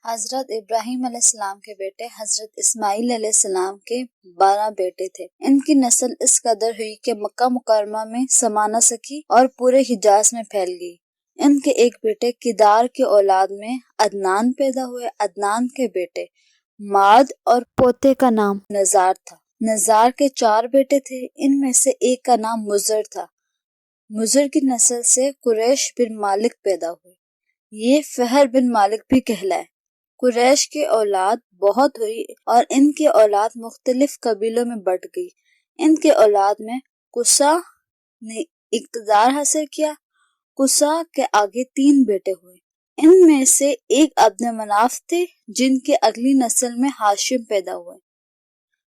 حضرت ابراہیم علیہ السلام کے بیٹے حضرت اسماعیل علیہ السلام کے 12 بیٹے تھے۔ ان کی نسل اس قدر ہوئی کہ مکہ مکرمہ میں سما نہ سکی اور پورے حجاز میں پھیل گئی۔ ان کے ایک بیٹے کدار کی اولاد میں عدنان پیدا ہوئے۔ عدنان کے بیٹے ماد اور پوتے کا نام نزار تھا۔ نزار کے 4 بیٹے تھے، ان میں سے ایک کا نام مضر تھا۔ مضر کی نسل سے قریش بن مالک پیدا ہوئے، یہ فہر بن مالک بھی کہلائے۔ قریش کی اولاد بہت ہوئی اور ان کی اولاد مختلف قبیلوں میں بٹ گئی۔ ان کے اولاد میں قصا نے اقتدار حاصل کیا۔ قصا کے آگے 3 بیٹے ہوئے، ان میں سے ایک عبد مناف تھے جن کی اگلی نسل میں ہاشم پیدا ہوئے۔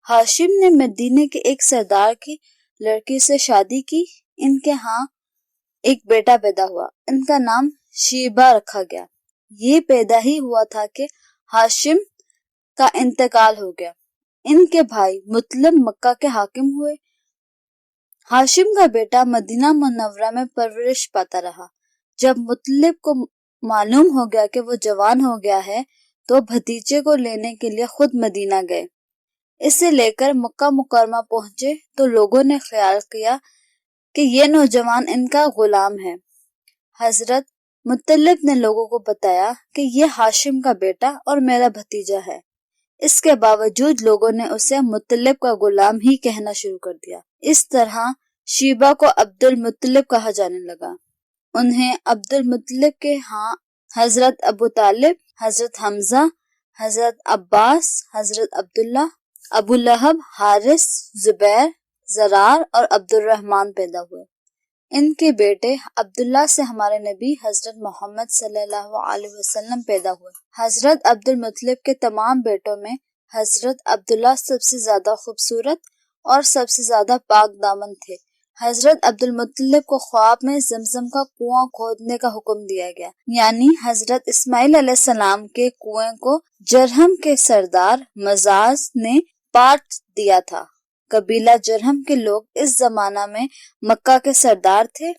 ہاشم نے مدینے کے ایک سردار کی لڑکی سے شادی کی۔ ان کے ہاں ایک بیٹا پیدا ہوا، ان کا نام شیبہ رکھا گیا۔ یہ پیدا ہی ہوا تھا کہ ہاشم کا انتقال ہو گیا۔ ان کے بھائی مطلب مکہ کے حاکم ہوئے۔ ہاشم کا بیٹا مدینہ منورہ میں پرورش پاتا رہا۔ جب مطلب کو معلوم ہو گیا کہ وہ جوان ہو گیا ہے تو بھتیجے کو لینے کے لیے خود مدینہ گئے۔ اسے لے کر مکہ مکرمہ پہنچے تو لوگوں نے خیال کیا کہ یہ نوجوان ان کا غلام ہے۔ حضرت مطلب نے لوگوں کو بتایا کہ یہ ہاشم کا بیٹا اور میرا بھتیجا ہے۔ اس کے باوجود لوگوں نے اسے مطلب کا غلام ہی کہنا شروع کر دیا۔ اس طرح شیبہ کو عبد المطلب کہا جانے لگا۔ انہیں عبد المطلب کے ہاں حضرت ابو طالب، حضرت حمزہ، حضرت عباس، حضرت عبداللہ، ابو لہب، حارث، زبیر، زرار اور عبد الرحمن پیدا ہوئے۔ ان کے بیٹے عبداللہ سے ہمارے نبی حضرت محمد صلی اللہ علیہ وسلم پیدا ہوئے۔ حضرت عبد المطلب کے تمام بیٹوں میں حضرت عبداللہ سب سے زیادہ خوبصورت اور سب سے زیادہ پاک دامن تھے۔ حضرت عبد المطلب کو خواب میں زمزم کا کنواں کھودنے کا حکم دیا گیا، یعنی حضرت اسماعیل علیہ السلام کے کنویں کو جرہم کے سردار مزاز نے پاٹ دیا تھا۔ قبیلہ جرہم کے لوگ اس زمانہ میں مکہ کے سردار تھے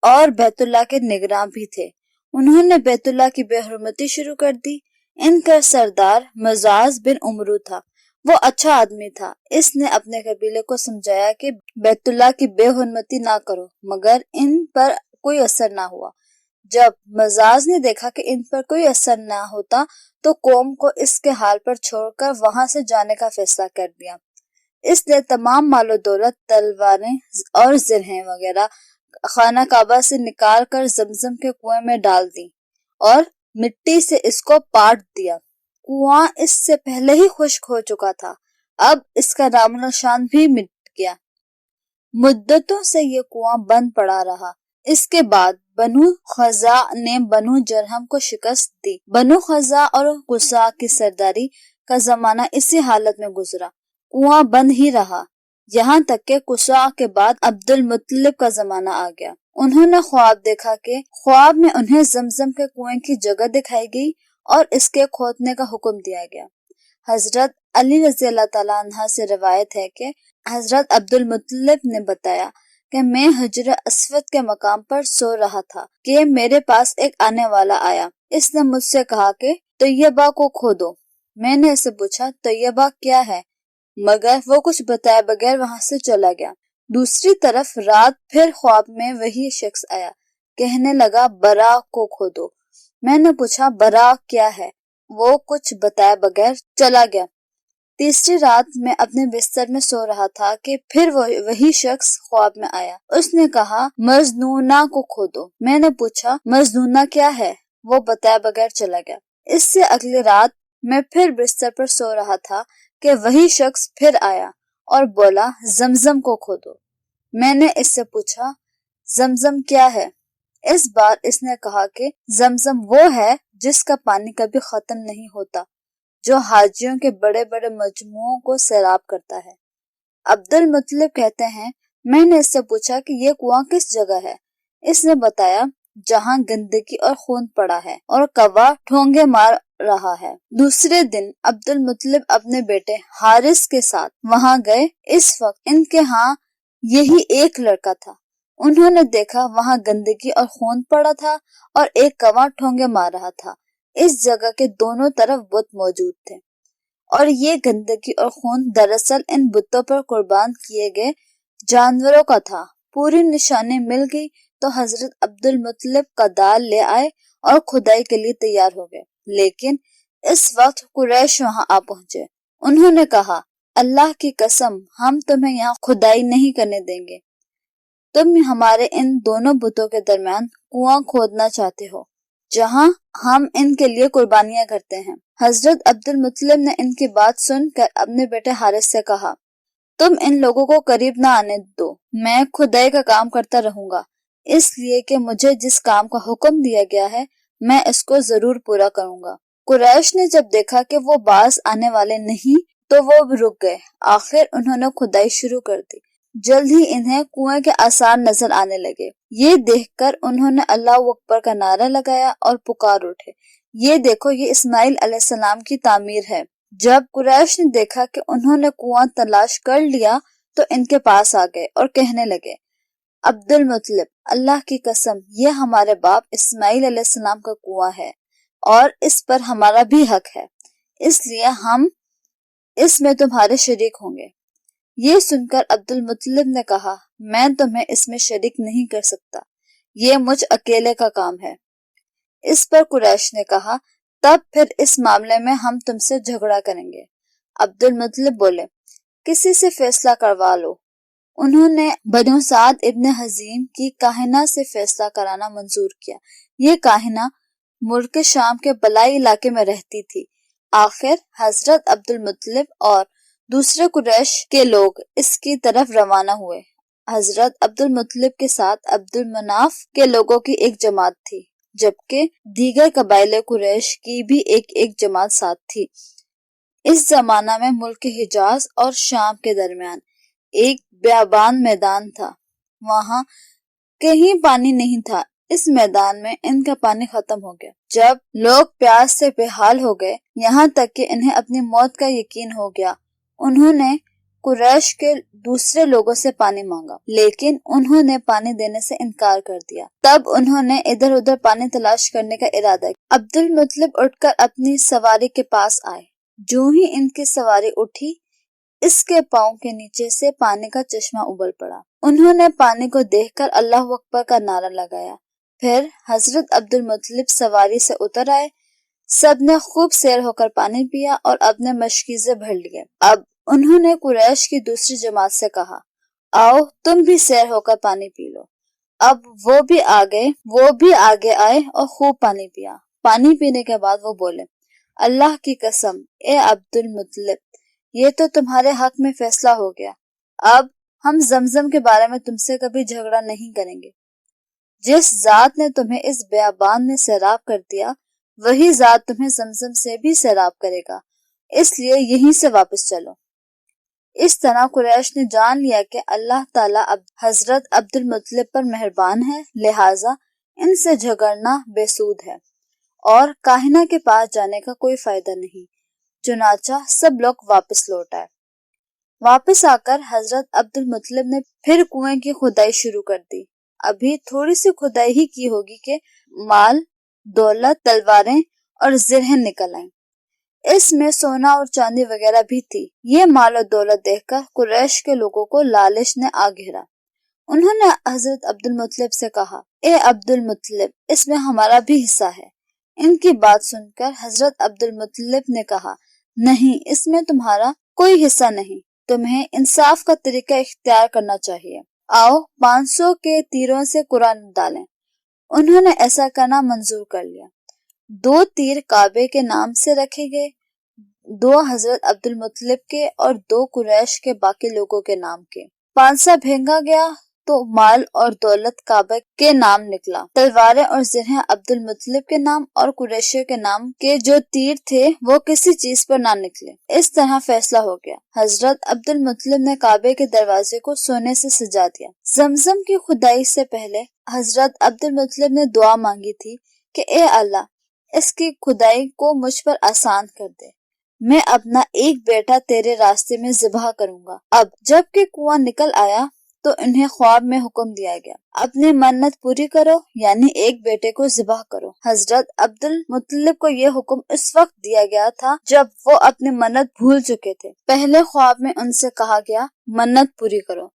اور بیت اللہ کے نگراں بھی تھے۔ انہوں نے بیت اللہ کی بے حرمتی شروع کر دی۔ ان کا سردار مزاز بن عمرو تھا، وہ اچھا آدمی تھا۔ اس نے اپنے قبیلے کو سمجھایا کہ بیت اللہ کی بے حرمتی نہ کرو، مگر ان پر کوئی اثر نہ ہوا۔ جب مزاز نے دیکھا کہ ان پر کوئی اثر نہ ہوتا تو قوم کو اس کے حال پر چھوڑ کر وہاں سے جانے کا فیصلہ کر دیا۔ اس نے تمام مال و دولت، تلواریں اور زرہیں وغیرہ خانہ کعبہ سے نکال کر زمزم کے کنویں میں ڈال دی اور مٹی سے اس کو پاٹ دیا۔ کنواں اس سے پہلے ہی خشک ہو چکا تھا، اب اس کا نام و نشان بھی مٹ گیا۔ مدتوں سے یہ کنواں بند پڑا رہا۔ اس کے بعد بنو خزاع نے بنو جرہم کو شکست دی۔ بنو خزاع اور قصا کی سرداری کا زمانہ اسی حالت میں گزرا، کنواں بند ہی رہا، یہاں تک کہ قصا کے بعد عبد المطلب کا زمانہ آ گیا۔ انہوں نے خواب دیکھا کہ خواب میں انہیں زمزم کے کنویں کی جگہ دکھائی گئی اور اس کے کھودنے کا حکم دیا گیا۔ حضرت علی رضی اللہ تعالیٰ عنہ سے روایت ہے کہ حضرت عبد المطلب نے بتایا کہ میں حجر اسود کے مقام پر سو رہا تھا کہ میرے پاس ایک آنے والا آیا۔ اس نے مجھ سے کہا کہ طیبہ کو کھودو۔ میں نے اسے پوچھا طیبہ کیا ہے، مگر وہ کچھ بتائے بغیر وہاں سے چلا گیا۔ دوسری طرف رات پھر خواب میں وہی شخص آیا، کہنے لگا برا کو کھودو۔ میں نے پوچھا برا کیا ہے، وہ کچھ بتائے بغیر چلا گیا۔ تیسری رات میں اپنے بستر میں سو رہا تھا کہ پھر وہی شخص خواب میں آیا۔ اس نے کہا مجنونہ کو کھودو۔ میں نے پوچھا مجنونہ کیا ہے، وہ بتائے بغیر چلا گیا۔ اس سے اگلی رات میں پھر بستر پر سو رہا تھا کہ وہی شخص پھر آیا اور بولا زمزم کو کھودو۔ میں نے اس سے پوچھا زمزم کیا ہے۔ اس بار اس نے کہا کہ زمزم وہ ہے جس کا پانی کبھی ختم نہیں ہوتا، جو حاجیوں کے بڑے بڑے مجموعوں کو سیراب کرتا ہے۔ عبد المطلب کہتے ہیں میں نے اس سے پوچھا کہ یہ کنواں کس جگہ ہے۔ اس نے بتایا جہاں گندگی اور خون پڑا ہے اور کوا ٹھونگے مار رہا ہے۔ دوسرے دن عبد المطلب اپنے بیٹے حارث کے ساتھ وہاں گئے۔ اس وقت ان کے ہاں یہی ایک لڑکا تھا۔ انہوں نے دیکھا وہاں گندگی اور خون پڑا تھا اور ایک کوا ٹھونگے مار رہا تھا۔ اس جگہ کے دونوں طرف بت موجود تھے اور یہ گندگی اور خون دراصل ان بتوں پر قربان کیے گئے جانوروں کا تھا۔ پوری نشانی مل گئی تو حضرت عبد المطلب کا دال لے آئے اور کھدائی کے لیے تیار ہو گئے، لیکن اس وقت قریش وہاں آ پہنچے۔ انہوں نے کہا، اللہ کی قسم ہم تمہیں یہاں کھدائی نہیں کرنے دیں گے، تم ہمارے ان دونوں بتوں کے درمیان کنواں کھودنا چاہتے ہو جہاں ہم ان کے لیے قربانیاں کرتے ہیں۔ حضرت عبد المطلب نے ان کی بات سن کر اپنے بیٹے حارث سے کہا، تم ان لوگوں کو قریب نہ آنے دو، میں کھدائی کا کام کرتا رہوں گا، اس لیے کہ مجھے جس کام کا حکم دیا گیا ہے میں اس کو ضرور پورا کروں گا۔ قریش نے جب دیکھا کہ وہ باز آنے والے نہیں تو وہ رک گئے۔ آخر انہوں نے کھدائی شروع کر دی۔ جلد ہی انہیں کنویں کے آثار نظر آنے لگے۔ یہ دیکھ کر انہوں نے اللہ اکبر کا نعرہ لگایا اور پکار اٹھے، یہ دیکھو یہ اسماعیل علیہ السلام کی تعمیر ہے۔ جب قریش نے دیکھا کہ انہوں نے کنواں تلاش کر لیا تو ان کے پاس آ گئے اور کہنے لگے، عبد المطلب، اللہ کی قسم یہ ہمارے باپ اسماعیل علیہ السلام کا کنواں ہے اور اس پر ہمارا بھی حق ہے، اس لیے ہم اس میں تمہارے شریک ہوں گے۔ یہ سن کر عبد المطلب نے کہا، میں تمہیں اس میں شریک نہیں کر سکتا، یہ مجھ اکیلے کا کام ہے۔ اس پر قریش نے کہا، تب پھر اس معاملے میں ہم تم سے جھگڑا کریں گے۔ عبد المطلب بولے، کسی سے فیصلہ کروا لو۔ انہوں نے بنو سعد ابن حزیم کی کاہنہ سے فیصلہ کرانا منظور کیا۔ یہ کاہنہ ملک شام کے بلائی علاقے میں رہتی تھی۔ آخر حضرت عبد المطلب اور دوسرے قریش کے لوگ اس کی طرف روانہ ہوئے۔ حضرت عبد المطلب کے ساتھ عبد المناف کے لوگوں کی ایک جماعت تھی، جبکہ دیگر قبائل قریش کی بھی ایک جماعت ساتھ تھی۔ اس زمانہ میں ملک حجاز اور شام کے درمیان ایک بیابان میدان تھا، وہاں کہیں پانی نہیں تھا۔ اس میدان میں ان کا پانی ختم ہو گیا۔ جب لوگ پیاس سے بے حال ہو گئے، یہاں تک کہ انہیں اپنی موت کا یقین ہو گیا، انہوں نے قریش کے دوسرے لوگوں سے پانی مانگا، لیکن انہوں نے پانی دینے سے انکار کر دیا۔ تب انہوں نے ادھر ادھر پانی تلاش کرنے کا ارادہ کیا۔ عبد المطلب اٹھ کر اپنی سواری کے پاس آئے۔ جو ہی ان کی سواری اٹھی، اس کے پاؤں کے نیچے سے پانی کا چشمہ ابل پڑا۔ انہوں نے پانی کو دیکھ کر اللہ اکبر کا نعرہ لگایا۔ پھر حضرت عبد المطلب سواری سے اتر آئے، سب نے خوب سیر ہو کر پانی پیا اور اپنے مشکیزے بھر لیے۔ اب انہوں نے قریش کی دوسری جماعت سے کہا، آؤ تم بھی سیر ہو کر پانی پی لو۔ اب وہ بھی آگے آئے اور خوب پانی پیا۔ پانی پینے کے بعد وہ بولے، اللہ کی قسم اے عبد المطلب، یہ تو تمہارے حق میں فیصلہ ہو گیا، اب ہم زمزم کے بارے میں تم سے کبھی جھگڑا نہیں کریں گے۔ جس ذات نے تمہیں اس بیابان میں سیراب کر دیا، وہی ذات تمہیں زمزم سے بھی سیراب کرے گا، اس لیے یہیں سے واپس چلو۔ اس طرح قریش نے جان لیا کہ اللہ تعالیٰ حضرت عبد المطلب پر مہربان ہے، لہٰذا ان سے جھگڑنا بے سود ہے اور کاہنہ کے پاس جانے کا کوئی فائدہ نہیں۔ چنانچہ سب لوگ واپس لوٹ آئے۔ واپس آ کر حضرت عبد المطلب نے پھر کنویں کی کھدائی شروع کر دی۔ ابھی تھوڑی سی کھدائی ہی کی ہوگی کہ مال، دولت، تلواریں اور زرہیں نکل آئیں۔ اس میں سونا اور چاندی وغیرہ بھی تھی۔ یہ مال اور دولت دیکھ کر قریش کے لوگوں کو لالچ نے آ گھیرا۔ انہوں نے حضرت عبد المطلب سے کہا، اے عبد المطلب، اس میں ہمارا بھی حصہ ہے۔ ان کی بات سن کر حضرت عبد المطلب نے کہا، نہیں، اس میں تمہارا کوئی حصہ نہیں، تمہیں انصاف کا طریقہ اختیار کرنا چاہیے۔ آؤ 500 کے تیروں سے قرآن ڈالیں۔ انہوں نے ایسا کرنا منظور کر لیا۔ 2 تیر کعبے کے نام سے رکھے گئے، 2 حضرت عبد المطلب کے اور 2 قریش کے باقی لوگوں کے نام کے۔ پانسا بھینگا گیا تو مال اور دولت کعبہ کے نام نکلا، تلواریں اور زرہیں عبد المطلب کے نام اور قریشیوں کے نام کے جو تیر تھے وہ کسی چیز پر نہ نکلے۔ اس طرح فیصلہ ہو گیا۔ حضرت عبد المطلب نے کعبے کے دروازے کو سونے سے سجا دیا۔ زمزم کی کھدائی سے پہلے حضرت عبد المطلب نے دعا مانگی تھی کہ اے اللہ، اس کی کھدائی کو مجھ پر آسان کر دے، میں اپنا ایک بیٹا تیرے راستے میں ذبح کروں گا۔ اب جب کہ کنواں نکل آیا تو انہیں خواب میں حکم دیا گیا اپنی منت پوری کرو یعنی ایک بیٹے کو ذبح کرو۔ حضرت عبد المطلب کو یہ حکم اس وقت دیا گیا تھا جب وہ اپنی منت بھول چکے تھے۔ پہلے خواب میں ان سے کہا گیا منت پوری کرو،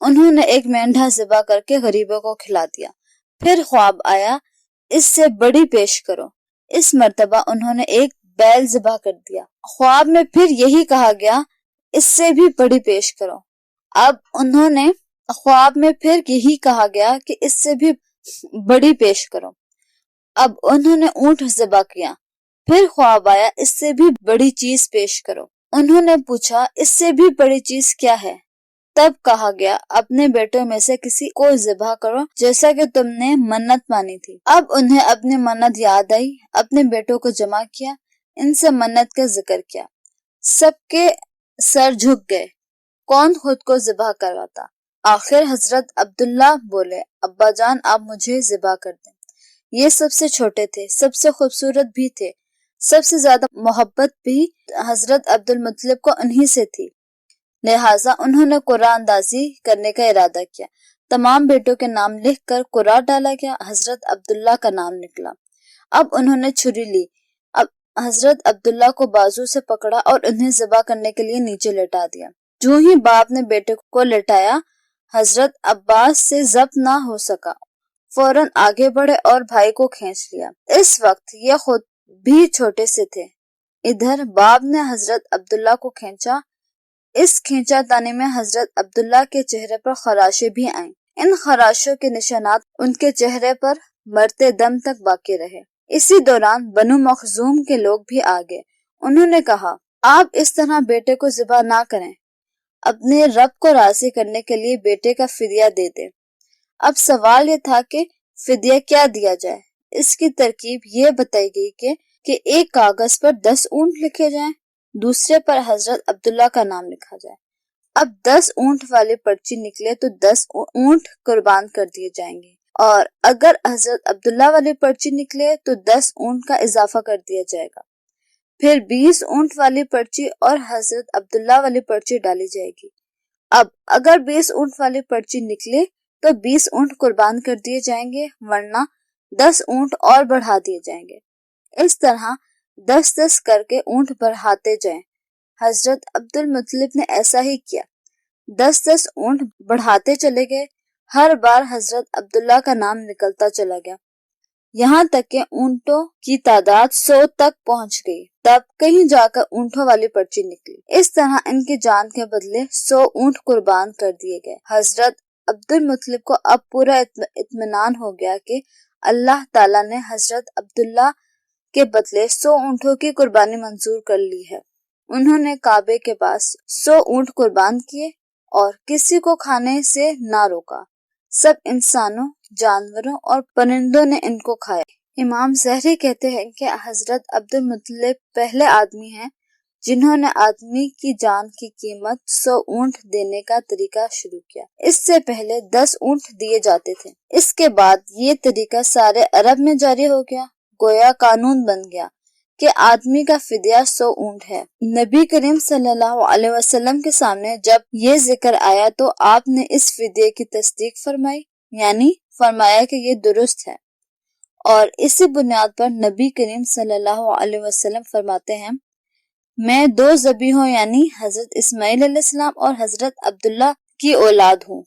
انہوں نے ایک مینڈھا ذبح کر کے غریبوں کو کھلا دیا۔ پھر خواب آیا اس سے بڑی پیش کرو، اس مرتبہ انہوں نے ایک بیل ذبح کر دیا۔ خواب میں پھر یہی کہا گیا اس سے بھی بڑی پیش کرو، اب انہوں نے خواب میں پھر یہی کہا گیا کہ اس سے بھی بڑی پیش کرو، اب انہوں نے اونٹ ذبح کیا۔ پھر خواب آیا اس سے بھی بڑی چیز پیش کرو، انہوں نے پوچھا اس سے بھی بڑی چیز کیا ہے؟ تب کہا گیا اپنے بیٹوں میں سے کسی کو ذبح کرو جیسا کہ تم نے منت مانی تھی۔ اب انہیں اپنی منت یاد آئی، اپنے بیٹوں کو جمع کیا، ان سے منت کا ذکر کیا، سب کے سر جھک گئے، کون خود کو ذبح کرواتا؟ آخر حضرت عبداللہ بولے ابا جان آپ مجھے ذبح کر دیں۔ یہ سب سے چھوٹے تھے، سب سے خوبصورت بھی تھے، سب سے زیادہ محبت بھی حضرت عبد المطلب کو انہی سے تھی، لہٰذا انہوں نے قرآن اندازی کرنے کا ارادہ کیا۔ تمام بیٹوں کے نام لکھ کر قرآن ڈالا گیا، حضرت عبداللہ کا نام نکلا۔ اب انہوں نے چھری لی، اب حضرت عبداللہ کو بازو سے پکڑا اور انہیں ذبح کرنے کے لیے نیچے لٹا دیا۔ جو ہی باپ نے بیٹے کو لٹایا حضرت عباس سے ضبط نہ ہو سکا، فوراً آگے بڑھے اور بھائی کو کھینچ لیا۔ اس وقت یہ خود بھی چھوٹے سے تھے۔ ادھر باپ نے حضرت عبداللہ کو کھینچا، اس کھینچا تانی میں حضرت عبداللہ کے چہرے پر خراشیں بھی آئیں، ان خراشوں کے نشانات ان کے چہرے پر مرتے دم تک باقی رہے۔ اسی دوران بنو مخزوم کے لوگ بھی آگے، انہوں نے کہا آپ اس طرح بیٹے کو ذبح نہ کریں، اپنے رب کو راضی کرنے کے لیے بیٹے کا فدیہ دے دیں۔ اب سوال یہ تھا کہ فدیہ کیا دیا جائے۔ اس کی ترکیب یہ بتائی گئی کہ ایک کاغذ پر 10 اونٹ لکھے جائیں، دوسرے پر حضرت عبداللہ کا نام لکھا جائے۔ اب 10 اونٹ والی پرچی نکلے تو 10 اونٹ قربان کر دیے جائیں گے، اور اگر حضرت عبداللہ والی پرچی نکلے تو 10 اونٹ کا اضافہ کر دیا جائے گا، پھر 20 اونٹ والی پرچی اور حضرت عبداللہ والی پرچی ڈالی جائے گی۔ اب اگر 20 اونٹ والی پرچی نکلے تو 20 اونٹ قربان کر دیے جائیں گے، ورنہ 10 اونٹ اور بڑھا دیے جائیں گے۔ اس طرح 10-10 کر کے اونٹ بڑھاتے جائیں۔ حضرت عبد المطلب نے ایسا ہی کیا، 10-10 اونٹ بڑھاتے چلے گئے، ہر بار حضرت عبداللہ کا نام نکلتا چلا گیا، یہاں تک کہ اونٹوں کی تعداد 100 تک پہنچ گئی۔ تب کہیں جا کر اونٹوں والی پرچی نکلی، اس طرح ان کی جان کے بدلے 100 اونٹ قربان کر دیے گئے۔ حضرت عبد المطلب کو اب پورا اطمینان ہو گیا کہ اللہ تعالیٰ نے حضرت عبداللہ کے بدلے 100 اونٹوں کی قربانی منظور کر لی ہے۔ انہوں نے کعبے کے پاس 100 اونٹ قربان کیے اور کسی کو کھانے سے نہ روکا، سب انسانوں، جانوروں اور پرندوں نے ان کو کھایا۔ امام زہری کہتے ہیں کہ حضرت عبد المطلب پہلے آدمی ہیں جنہوں نے آدمی کی جان کی قیمت 100 اونٹ دینے کا طریقہ شروع کیا۔ اس سے پہلے 10 اونٹ دیے جاتے تھے، اس کے بعد یہ طریقہ سارے عرب میں جاری ہو گیا، گویا قانون بن گیا کہ آدمی کا فدیہ 100 اونٹ ہے۔ نبی کریم صلی اللہ علیہ وسلم کے سامنے جب یہ ذکر آیا تو آپ نے اس فدیے کی تصدیق فرمائی، یعنی فرمایا کہ یہ درست ہے، اور اسی بنیاد پر نبی کریم صلی اللہ علیہ وسلم فرماتے ہیں میں 2 ذبیحوں یعنی حضرت اسماعیل علیہ السلام اور حضرت عبداللہ کی اولاد ہوں۔